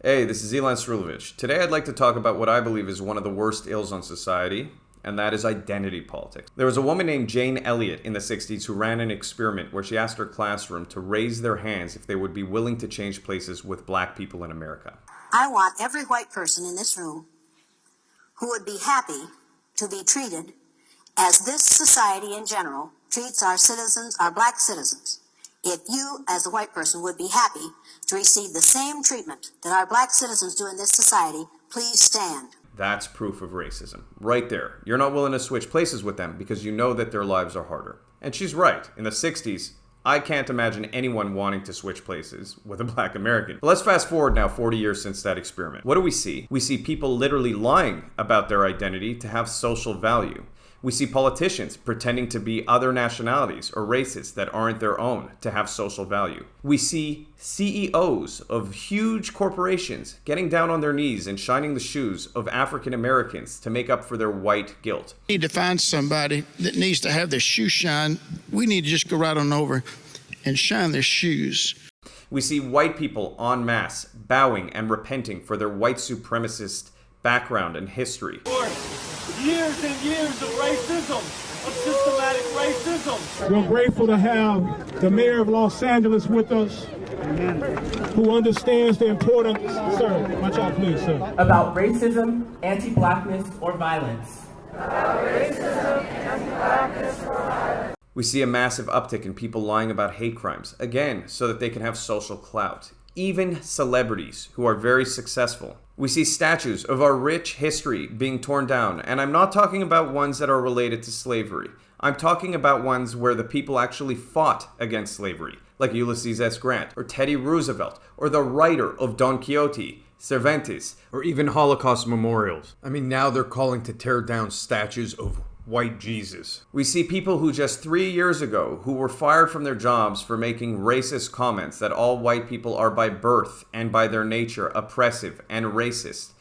Hey, this is Elon Srulovich. Today I'd like to talk about what I believe is one of the worst ills on society, and that is identity politics. There was a woman named Jane Elliott in the 60s who ran an experiment where she asked her classroom to raise their hands if they would be willing to change places with black people in America. I want every white person in this room who would be happy to be treated as this society in general treats our citizens, our black citizens. If you, as a white person, would be happy to receive the same treatment that our black citizens do in this society, please stand. That's proof of racism. Right there. You're not willing to switch places with them because you know that their lives are harder. And she's right. In the 60s, I can't imagine anyone wanting to switch places with a black American. But let's fast forward now 40 years since that experiment. What do we see? We see people literally lying about their identity to have social value. We see politicians pretending to be other nationalities or races that aren't their own to have social value. We see CEOs of huge corporations getting down on their knees and shining the shoes of African Americans to make up for their white guilt. We need to find somebody that needs to have their shoe shine. We need to just go right on over and shine their shoes. We see white people en masse bowing and repenting for their white supremacist background and history. Years and years of racism, of systematic racism. We're grateful to have the mayor of Los Angeles with us, who understands the importance, sir, watch out please, sir. About racism, anti-blackness, or violence. We see a massive uptick in people lying about hate crimes, again, so that they can have social clout. Even celebrities who are very successful. We see statues of our rich history being torn down, and I'm not talking about ones that are related to slavery. I'm talking about ones where the people actually fought against slavery, like Ulysses S. Grant, or Teddy Roosevelt, or the writer of Don Quixote, Cervantes, or even Holocaust memorials. I mean, now they're calling to tear down statues of white Jesus. We see people who just 3 years ago who were fired from their jobs for making racist comments that all white people are by birth and by their nature oppressive and racist,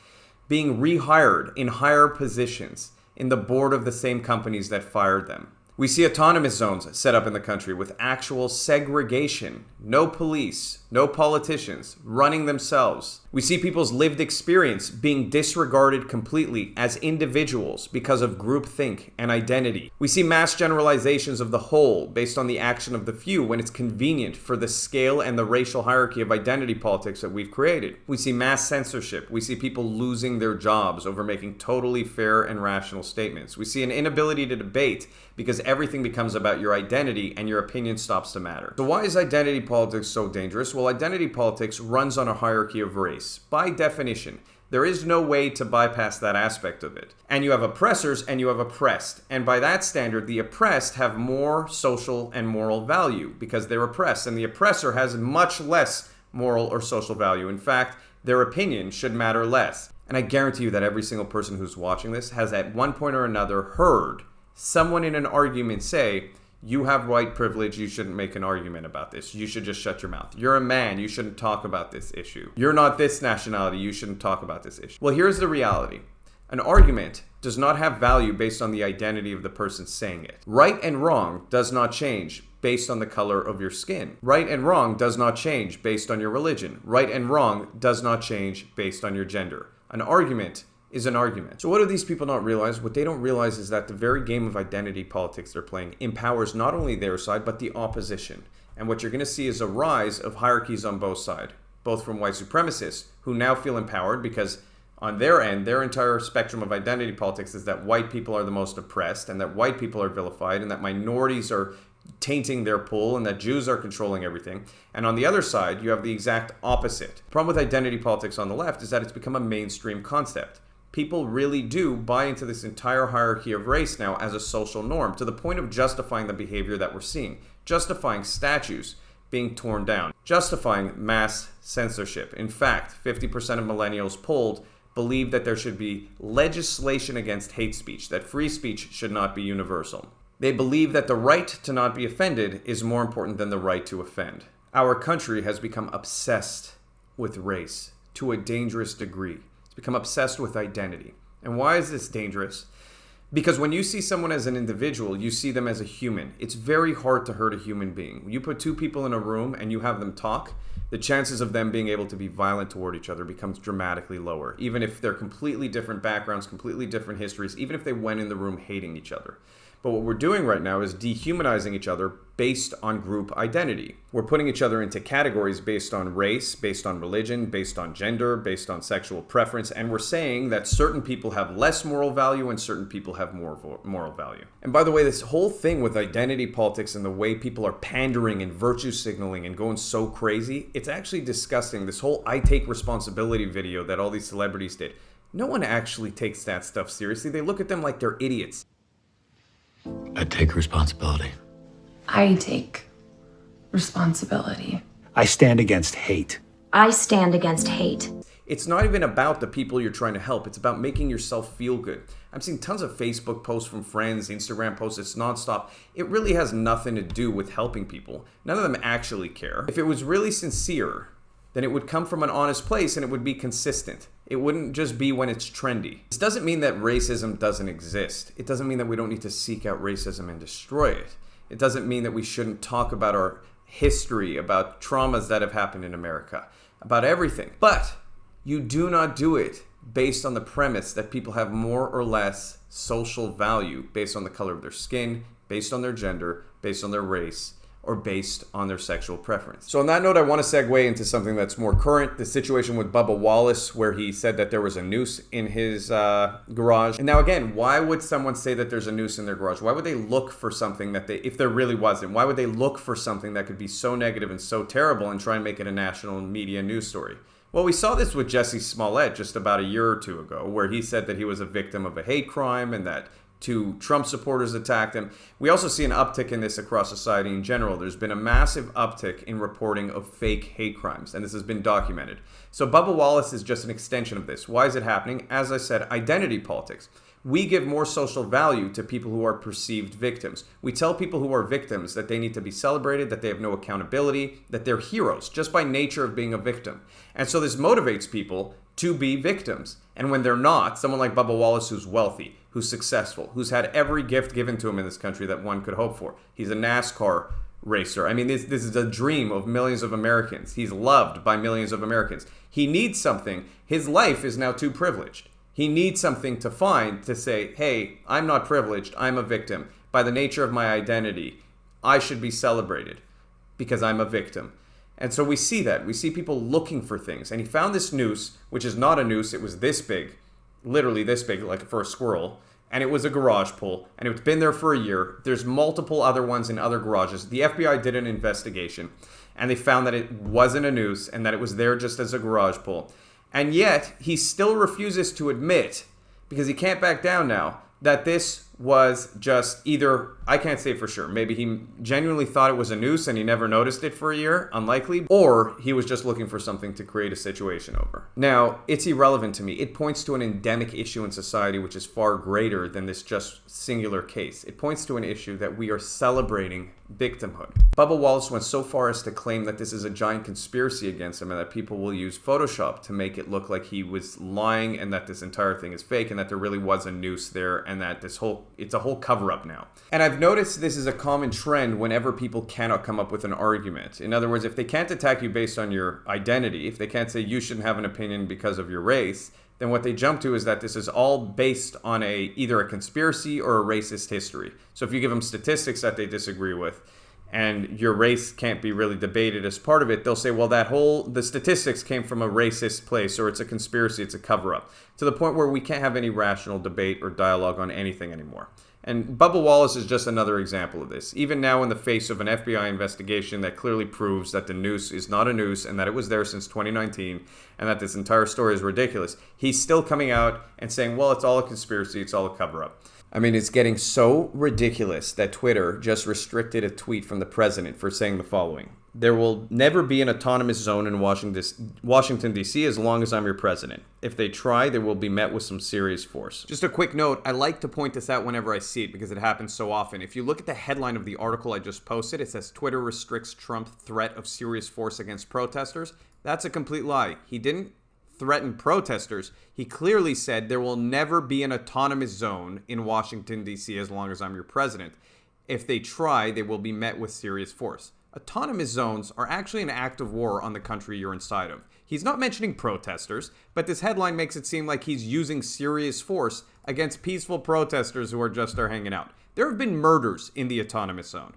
being rehired in higher positions in the board of the same companies that fired them. We see autonomous zones set up in the country with actual segregation, no police, no politicians, running themselves. We see people's lived experience being disregarded completely as individuals because of groupthink and identity. We see mass generalizations of the whole based on the action of the few when it's convenient for the scale and the racial hierarchy of identity politics that we've created. We see mass censorship. We see people losing their jobs over making totally fair and rational statements. We see an inability to debate because everything becomes about your identity and your opinion stops to matter. So why is identity politics so dangerous? Well, identity politics runs on a hierarchy of race. By definition, there is no way to bypass that aspect of it. And you have oppressors and you have oppressed. And by that standard, the oppressed have more social and moral value because they're oppressed. And the oppressor has much less moral or social value. In fact, their opinion should matter less. And I guarantee you that every single person who's watching this has at one point or another heard someone in an argument say, you have white privilege, you shouldn't make an argument about this. You should just shut your mouth. You're a man, you shouldn't talk about this issue. You're not this nationality, you shouldn't talk about this issue. Well, here's the reality. An argument does not have value based on the identity of the person saying it. Right and wrong does not change based on the color of your skin. Right and wrong does not change based on your religion. Right and wrong does not change based on your gender. An argument is an argument. So what do these people not realize? What they don't realize is that the very game of identity politics they're playing empowers not only their side, but the opposition. And what you're going to see is a rise of hierarchies on both sides, both from white supremacists who now feel empowered because on their end, their entire spectrum of identity politics is that white people are the most oppressed and that white people are vilified and that minorities are tainting their pool and that Jews are controlling everything. And on the other side, you have the exact opposite. The problem with identity politics on the left is that it's become a mainstream concept. People really do buy into this entire hierarchy of race now as a social norm to the point of justifying the behavior that we're seeing, justifying statues being torn down, justifying mass censorship. In fact, 50% of millennials polled believe that there should be legislation against hate speech, that free speech should not be universal. They believe that the right to not be offended is more important than the right to offend. Our country has become obsessed with race to a dangerous degree. Become obsessed with identity. And why is this dangerous? Because when you see someone as an individual, you see them as a human. It's very hard to hurt a human being. When you put two people in a room and you have them talk, the chances of them being able to be violent toward each other becomes dramatically lower, even if they're completely different backgrounds, completely different histories, even if they went in the room hating each other. But what we're doing right now is dehumanizing each other based on group identity. We're putting each other into categories based on race, based on religion, based on gender, based on sexual preference, and we're saying that certain people have less moral value and certain people have more moral value. And by the way, this whole thing with identity politics and the way people are pandering and virtue signaling and going so crazy, it's actually disgusting. This whole I take responsibility video that all these celebrities did, no one actually takes that stuff seriously. They look at them like they're idiots. I take responsibility. I take responsibility. I stand against hate. I stand against hate. It's not even about the people you're trying to help. It's about making yourself feel good. I'm seeing tons of Facebook posts from friends, Instagram posts. It's nonstop. It really has nothing to do with helping people. None of them actually care. If it was really sincere, then it would come from an honest place and it would be consistent. It wouldn't just be when it's trendy. This doesn't mean that racism doesn't exist. It doesn't mean that we don't need to seek out racism and destroy it. It doesn't mean that we shouldn't talk about our history, about traumas that have happened in America, about everything. But you do not do it based on the premise that people have more or less social value based on the color of their skin, based on their gender, based on their race, or based on their sexual preference. So on that note, I want to segue into something that's more current, the situation with Bubba Wallace, where he said that there was a noose in his garage. And now again, why would someone say that there's a noose in their garage? Why would they look for something that if there really wasn't, why would they look for something that could be so negative and so terrible and try and make it a national media news story? Well, we saw this with Jussie Smollett just about a year or two ago, where he said that he was a victim of a hate crime and that two Trump supporters attacked him. We also see an uptick in this across society in general. There's been a massive uptick in reporting of fake hate crimes, and this has been documented. So Bubba Wallace is just an extension of this. Why is it happening? As I said, identity politics. We give more social value to people who are perceived victims. We tell people who are victims that they need to be celebrated, that they have no accountability, that they're heroes just by nature of being a victim. And so this motivates people to be victims. And when they're not, someone like Bubba Wallace, who's wealthy, who's successful, who's had every gift given to him in this country that one could hope for. He's a NASCAR racer. I mean, this is a dream of millions of Americans. He's loved by millions of Americans. He needs something. His life is now too privileged. He needs something to find to say, hey, I'm not privileged. I'm a victim. By the nature of my identity, I should be celebrated because I'm a victim. And so we see that. We see people looking for things. And he found this noose, which is not a noose. It was this big, literally this big, like for a squirrel. And it was a garage pull. And it's been there for a year. There's multiple other ones in other garages. The FBI did an investigation. And they found that it wasn't a noose and that it was there just as a garage pull. And yet, he still refuses to admit, because he can't back down now, that this was just either, I can't say for sure, maybe he genuinely thought it was a noose and he never noticed it for a year, unlikely, or he was just looking for something to create a situation over. Now, it's irrelevant to me. It points to an endemic issue in society which is far greater than this just singular case. It points to an issue that we are celebrating victimhood. Bubba Wallace went so far as to claim that this is a giant conspiracy against him and that people will use Photoshop to make it look like he was lying and that this entire thing is fake and that there really was a noose there and that it's a whole cover-up now. And I've noticed this is a common trend whenever people cannot come up with an argument. In other words, if they can't attack you based on your identity, if they can't say you shouldn't have an opinion because of your race, then what they jump to is that this is all based on either a conspiracy or a racist history. So if you give them statistics that they disagree with, and your race can't be really debated as part of it, they'll say, well, the statistics came from a racist place, or it's a conspiracy, it's a cover-up, to the point where we can't have any rational debate or dialogue on anything anymore. And Bubba Wallace is just another example of this. Even now, in the face of an FBI investigation that clearly proves that the noose is not a noose and that it was there since 2019 and that this entire story is ridiculous, he's still coming out and saying, well, it's all a conspiracy, it's all a cover-up. I mean, it's getting so ridiculous that Twitter just restricted a tweet from the president for saying the following: "There will never be an autonomous zone in Washington, D.C. as long as I'm your president. If they try, they will be met with some serious force." Just a quick note, I like to point this out whenever I see it because it happens so often. If you look at the headline of the article I just posted, it says, "Twitter restricts Trump threat of serious force against protesters." That's a complete lie. He didn't threatened protesters, he clearly said there will never be an autonomous zone in Washington, D.C. as long as I'm your president. If they try, they will be met with serious force. Autonomous zones are actually an act of war on the country you're inside of. He's not mentioning protesters, but this headline makes it seem like he's using serious force against peaceful protesters who are just there hanging out. There have been murders in the autonomous zone.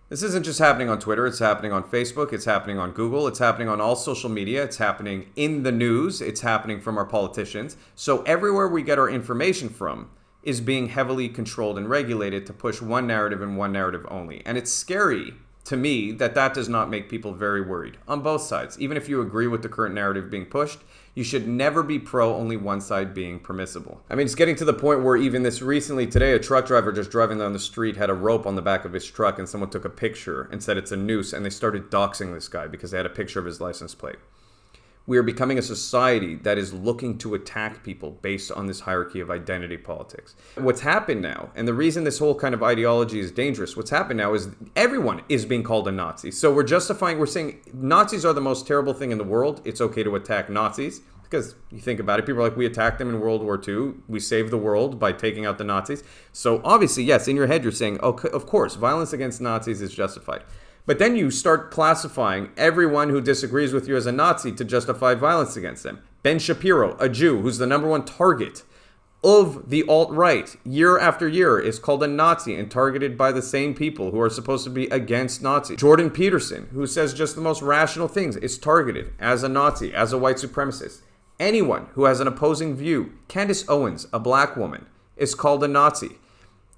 This isn't just happening on Twitter, it's happening on Facebook, it's happening on Google, it's happening on all social media, it's happening in the news, it's happening from our politicians. So everywhere we get our information from is being heavily controlled and regulated to push one narrative and one narrative only. And it's scary to me that does not make people very worried on both sides. Even if you agree with the current narrative being pushed, you should never be pro only one side being permissible. I mean, it's getting to the point where even this recently today, a truck driver just driving down the street had a rope on the back of his truck and someone took a picture and said it's a noose, and they started doxing this guy because they had a picture of his license plate. We are becoming a society that is looking to attack people based on this hierarchy of identity politics. What's happened now, and the reason this whole kind of ideology is dangerous, what's happened now is everyone is being called a Nazi. So we're saying Nazis are the most terrible thing in the world. It's okay to attack Nazis. Because you think about it, people are like, we attacked them in World War II. We saved the world by taking out the Nazis. So obviously, yes, in your head, you're saying, okay, of course, violence against Nazis is justified. But then you start classifying everyone who disagrees with you as a Nazi to justify violence against them. Ben Shapiro, a Jew who's the #1 target of the alt-right, year after year is called a Nazi and targeted by the same people who are supposed to be against Nazis. Jordan Peterson, who says just the most rational things, is targeted as a Nazi, as a white supremacist. Anyone who has an opposing view, Candace Owens, a black woman, is called a Nazi.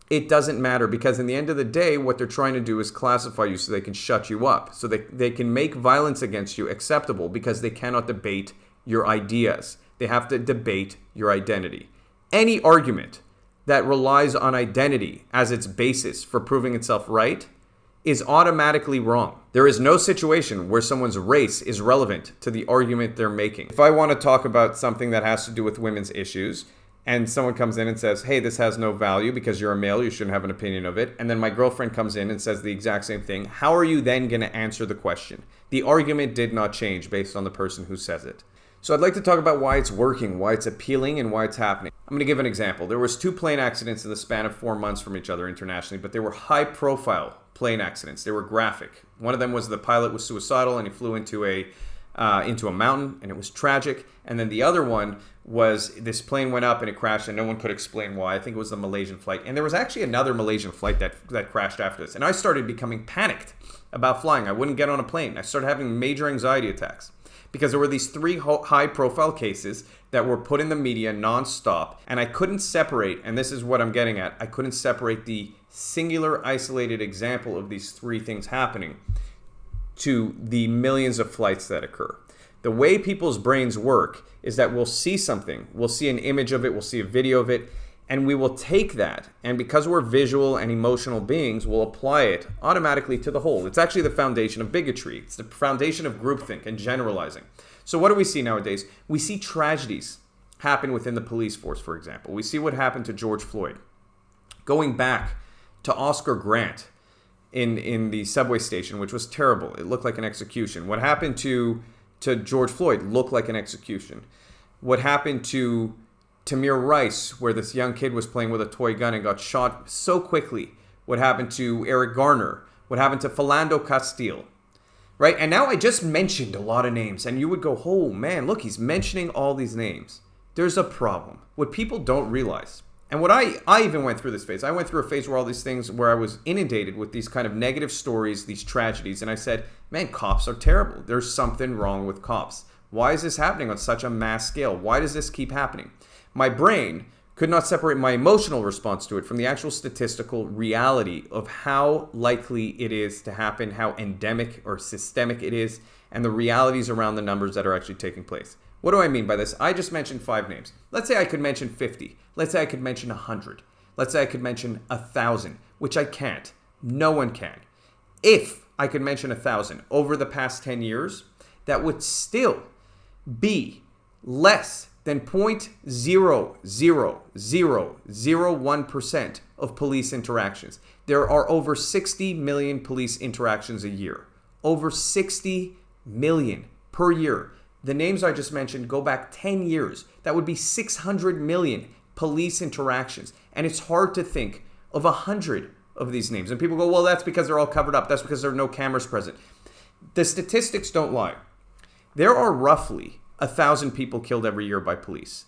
It doesn't matter, because in the end of the day, what they're trying to do is classify you so they can shut you up, so they can make violence against you acceptable because they cannot debate your ideas. They have to debate your identity. Any argument that relies on identity as its basis for proving itself right is automatically wrong. There is no situation where someone's race is relevant to the argument they're making. If I want to talk about something that has to do with women's issues, and someone comes in and says, hey, this has no value because you're a male, you shouldn't have an opinion of it. And then my girlfriend comes in and says the exact same thing. How are you then going to answer the question? The argument did not change based on the person who says it. So I'd like to talk about why it's working, why it's appealing, and why it's happening. I'm going to give an example. There was 2 plane accidents in the span of 4 months from each other internationally, but they were high-profile plane accidents. They were graphic. One of them was the pilot was suicidal and he flew into a mountain, and it was tragic. And then the other one was this plane went up and it crashed and no one could explain why. I think it was the Malaysian flight. And there was actually another Malaysian flight that crashed after this. And I started becoming panicked about flying. I wouldn't get on a plane. I started having major anxiety attacks because there were these 3 high-profile cases that were put in the media nonstop. And I couldn't separate, and this is what I'm getting at, I couldn't separate the singular isolated example of these 3 things happening to the millions of flights that occur. The way people's brains work is that we'll see something, we'll see an image of it, we'll see a video of it, and we will take that, and because we're visual and emotional beings, we'll apply it automatically to the whole. It's actually the foundation of bigotry. It's the foundation of groupthink and generalizing. So what do we see nowadays? We see tragedies happen within the police force, for example. We see what happened to George Floyd. Going back to Oscar Grant in the subway station, which was terrible. It looked like an execution. What happened to George Floyd looked like an execution. What happened to Tamir Rice, where this young kid was playing with a toy gun and got shot so quickly. What happened to Eric Garner. What happened to Philando Castile. Right? And now I just mentioned a lot of names, and you would go, oh man, look, he's mentioning all these names. There's a problem. What people don't realize, and what I even went through this phase. I went through a phase where all these things, where I was inundated with these kind of negative stories, these tragedies, and I said, man, cops are terrible. There's something wrong with cops. Why is this happening on such a mass scale? Why does this keep happening? My brain could not separate my emotional response to it from the actual statistical reality of how likely it is to happen, how endemic or systemic it is, and the realities around the numbers that are actually taking place. What do I mean by this? I just mentioned 5 names. Let's say I could mention 50. Let's say I could mention 100. Let's say I could mention 1,000, which I can't. No one can. If I could mention 1,000 over the past 10 years, that would still be less than 0.00001% of police interactions. There are over 60 million police interactions a year. Over 60 million per year. The names I just mentioned go back 10 years. That would be 600 million police interactions. And it's hard to think of 100 of these names. And people go, well, that's because they're all covered up. That's because there are no cameras present. The statistics don't lie. There are roughly 1,000 people killed every year by police,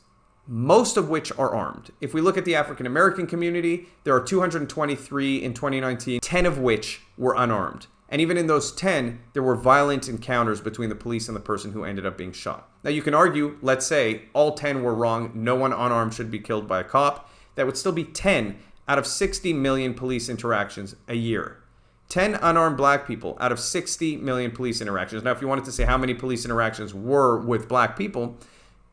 most of which are armed. If we look at the African American community, there are 223 in 2019, 10 of which were unarmed. And even in those 10, there were violent encounters between the police and the person who ended up being shot. Now, you can argue, let's say, all 10 were wrong. No one unarmed should be killed by a cop. That would still be 10 out of 60 million police interactions a year. 10 unarmed black people out of 60 million police interactions. Now, if you wanted to say how many police interactions were with black people,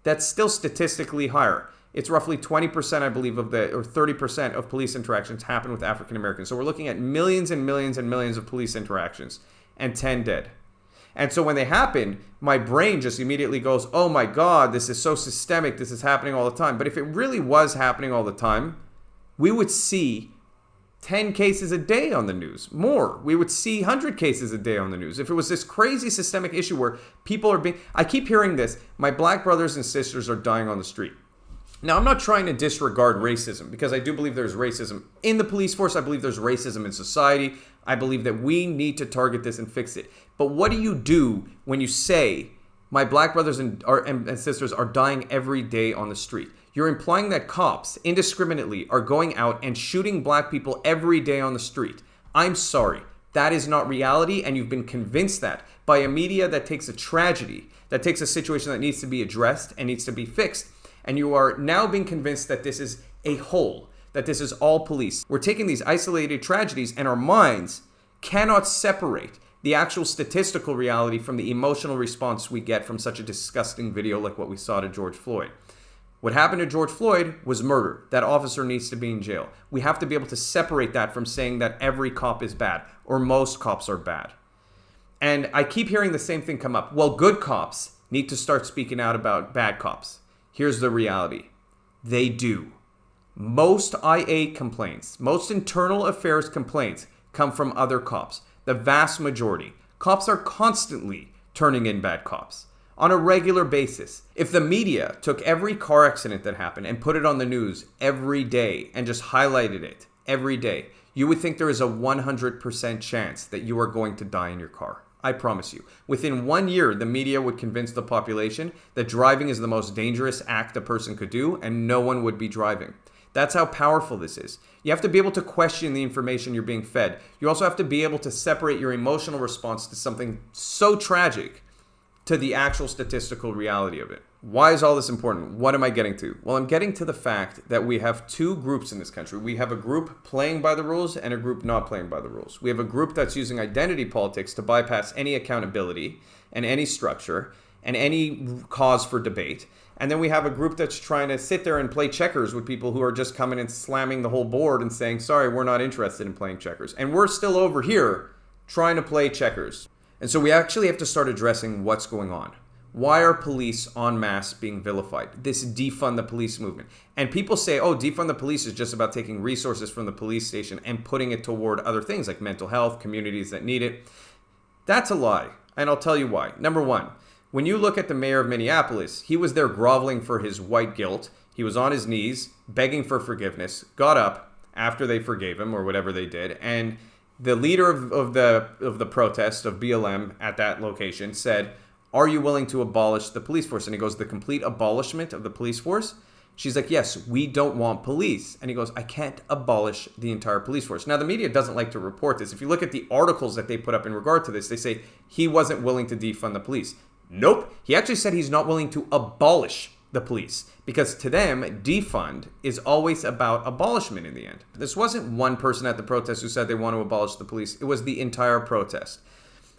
that's still statistically higher. It's roughly 20%, I believe, or 30% of police interactions happen with African Americans. So we're looking at millions and millions and millions of police interactions and 10 dead. And so when they happen, my brain just immediately goes, oh my God, this is so systemic. This is happening all the time. But if it really was happening all the time, we would see 10 cases a day on the news. More. We would see 100 cases a day on the news. If it was this crazy systemic issue where people are being... I keep hearing this. My black brothers and sisters are dying on the street. Now, I'm not trying to disregard racism because I do believe there's racism in the police force. I believe there's racism in society. I believe that we need to target this and fix it. But what do you do when you say, my black brothers and sisters are dying every day on the street? You're implying that cops indiscriminately are going out and shooting black people every day on the street. I'm sorry. That is not reality, and you've been convinced that by a media that takes a tragedy, that takes a situation that needs to be addressed and needs to be fixed, and you are now being convinced that this is a whole, that this is all police. We're taking these isolated tragedies, and our minds cannot separate the actual statistical reality from the emotional response we get from such a disgusting video like what we saw to George Floyd. What happened to George Floyd was murder. That officer needs to be in jail. We have to be able to separate that from saying that every cop is bad or most cops are bad. And I keep hearing the same thing come up. Well, good cops need to start speaking out about bad cops. Here's the reality. They do. Most IA complaints, most internal affairs complaints come from other cops. The vast majority. Cops are constantly turning in bad cops on a regular basis. If the media took every car accident that happened and put it on the news every day and just highlighted it every day, you would think there is a 100% chance that you are going to die in your car. I promise you. Within 1 year, the media would convince the population that driving is the most dangerous act a person could do, and no one would be driving. That's how powerful this is. You have to be able to question the information you're being fed. You also have to be able to separate your emotional response to something so tragic to the actual statistical reality of it. Why is all this important? What am I getting to? Well, I'm getting to the fact that we have two groups in this country. We have a group playing by the rules and a group not playing by the rules. We have a group that's using identity politics to bypass any accountability and any structure and any cause for debate. And then we have a group that's trying to sit there and play checkers with people who are just coming and slamming the whole board and saying, sorry, we're not interested in playing checkers. And we're still over here trying to play checkers. And so we actually have to start addressing what's going on. Why are police en masse being vilified? This defund the police movement. And people say, oh, defund the police is just about taking resources from the police station and putting it toward other things like mental health, communities that need it. That's a lie. And I'll tell you why. Number one, when you look at the mayor of Minneapolis, he was there groveling for his white guilt. He was on his knees, begging for forgiveness, got up after they forgave him or whatever they did. And the leader of the protest of BLM at that location said, are you willing to abolish the police force? And he goes, the complete abolishment of the police force? She's like, yes, we don't want police. And he goes, I can't abolish the entire police force. Now, the media doesn't like to report this. If you look at the articles that they put up in regard to this, they say he wasn't willing to defund the police. Nope. He actually said he's not willing to abolish the police because to them, defund is always about abolishment in the end. This wasn't one person at the protest who said they want to abolish the police. It was the entire protest.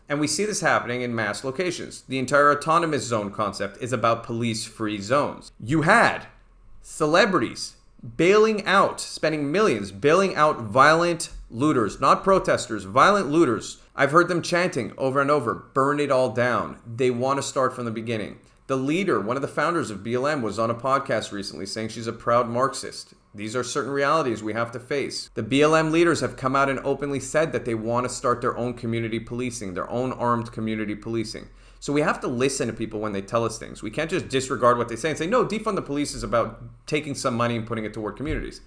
And we see this happening in mass locations. The entire autonomous zone concept is about police-free zones. You had celebrities bailing out, spending millions, bailing out violent looters, not protesters, violent looters. I've heard them chanting over and over, burn it all down. They want to start from the beginning. The leader, one of the founders of BLM, was on a podcast recently saying she's a proud Marxist. These are certain realities we have to face. The BLM leaders have come out and openly said that they want to start their own community policing, their own armed community policing. So we have to listen to people when they tell us things. We can't just disregard what they say and say, no, defund the police is about taking some money and putting it toward communities.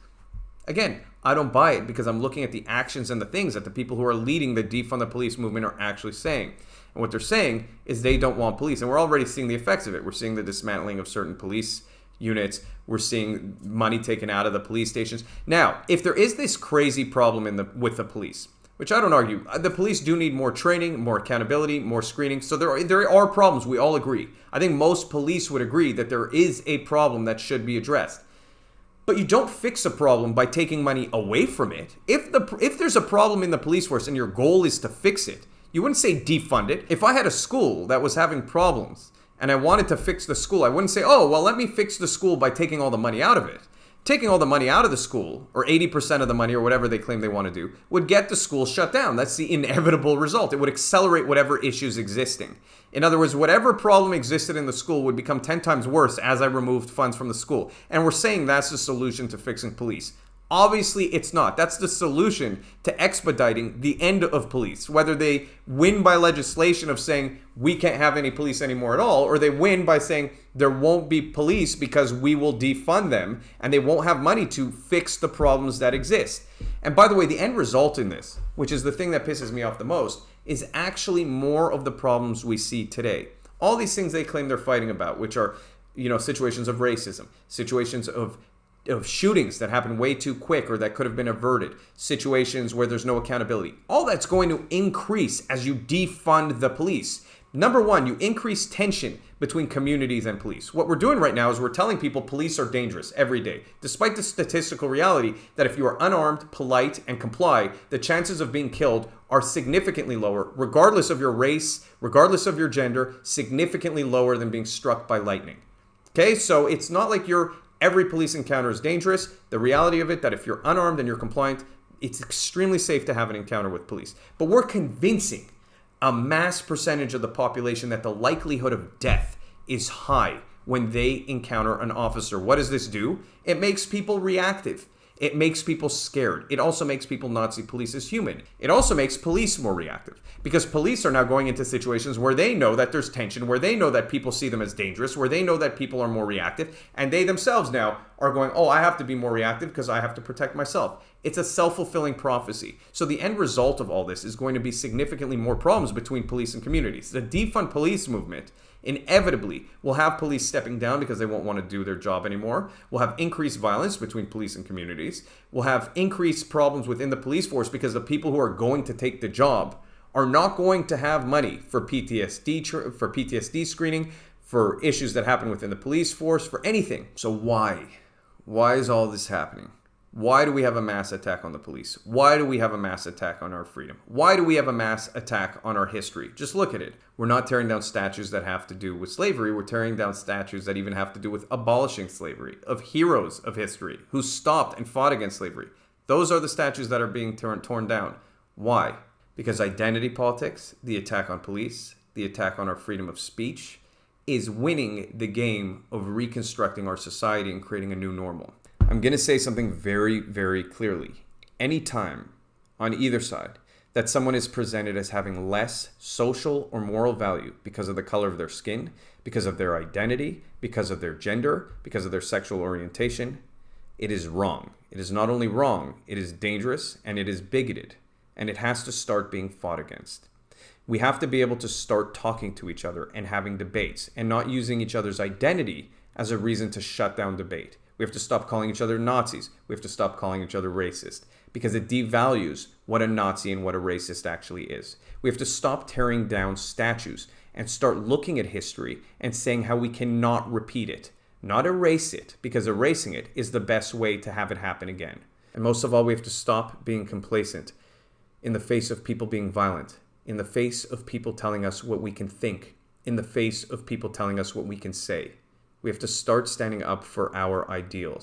Again, I don't buy it because I'm looking at the actions and the things that the people who are leading the defund the police movement are actually saying. And what they're saying is they don't want police. And we're already seeing the effects of it. We're seeing the dismantling of certain police units. We're seeing money taken out of the police stations. Now, if there is this crazy problem with the police, which I don't argue, the police do need more training, more accountability, more screening. So there are problems. We all agree. I think most police would agree that there is a problem that should be addressed. But you don't fix a problem by taking money away from it. If there's a problem in the police force and your goal is to fix it, you wouldn't say defund it. If I had a school that was having problems and I wanted to fix the school, I wouldn't say, oh, well, let me fix the school by taking all the money out of it. Taking all the money out of the school, or 80% of the money, or whatever they claim they want to do, would get the school shut down. That's the inevitable result. It would accelerate whatever issues existing. In other words, whatever problem existed in the school would become 10 times worse as I removed funds from the school. And we're saying that's the solution to fixing police. Obviously, it's not. That's the solution to expediting the end of police. Whether they win by legislation of saying we can't have any police anymore at all, or they win by saying there won't be police because we will defund them and they won't have money to fix the problems that exist. And by the way, the end result in this, which is the thing that pisses me off the most, is actually more of the problems we see today. All these things they claim they're fighting about, which are, situations of racism, situations of shootings that happen way too quick or that could have been averted, situations where there's no accountability. All that's going to increase as you defund the police. Number one, you increase tension between communities and police. What we're doing right now is we're telling people police are dangerous every day, despite the statistical reality that if you are unarmed, polite, and comply, the chances of being killed are significantly lower, regardless of your race, regardless of your gender, significantly lower than being struck by lightning. Okay, so it's not like every police encounter is dangerous. The reality of it that if you're unarmed and you're compliant, it's extremely safe to have an encounter with police. But we're convincing a mass percentage of the population that the likelihood of death is high when they encounter an officer. What does this do? It makes people reactive. It makes people scared. It also makes people not see police as human. It also makes police more reactive because police are now going into situations where they know that there's tension, where they know that people see them as dangerous, where they know that people are more reactive, and they themselves now are going, oh, I have to be more reactive because I have to protect myself. It's a self-fulfilling prophecy. So the end result of all this is going to be significantly more problems between police and communities. The defund police movement inevitably will have police stepping down because they won't want to do their job anymore. We'll have increased violence between police and communities. We'll have increased problems within the police force because the people who are going to take the job are not going to have money for PTSD screening, for issues that happen within the police force, for anything. So why? Why is all this happening? Why do we have a mass attack on the police? Why do we have a mass attack on our freedom? Why do we have a mass attack on our history? Just look at it. We're not tearing down statues that have to do with slavery. We're tearing down statues that even have to do with abolishing slavery, of heroes of history who stopped and fought against slavery. Those are the statues that are being torn down. Why? Because identity politics, the attack on police, the attack on our freedom of speech, is winning the game of reconstructing our society and creating a new normal. I'm going to say something very, very clearly. Anytime on either side that someone is presented as having less social or moral value because of the color of their skin, because of their identity, because of their gender, because of their sexual orientation, it is wrong. It is not only wrong, it is dangerous and it is bigoted, and it has to start being fought against. We have to be able to start talking to each other and having debates and not using each other's identity as a reason to shut down debate. We have to stop calling each other Nazis. We have to stop calling each other racist because it devalues what a Nazi and what a racist actually is. We have to stop tearing down statues and start looking at history and saying how we cannot repeat it, not erase it, because erasing it is the best way to have it happen again. And most of all, we have to stop being complacent in the face of people being violent, in the face of people telling us what we can think, in the face of people telling us what we can say. We have to start standing up for our ideals.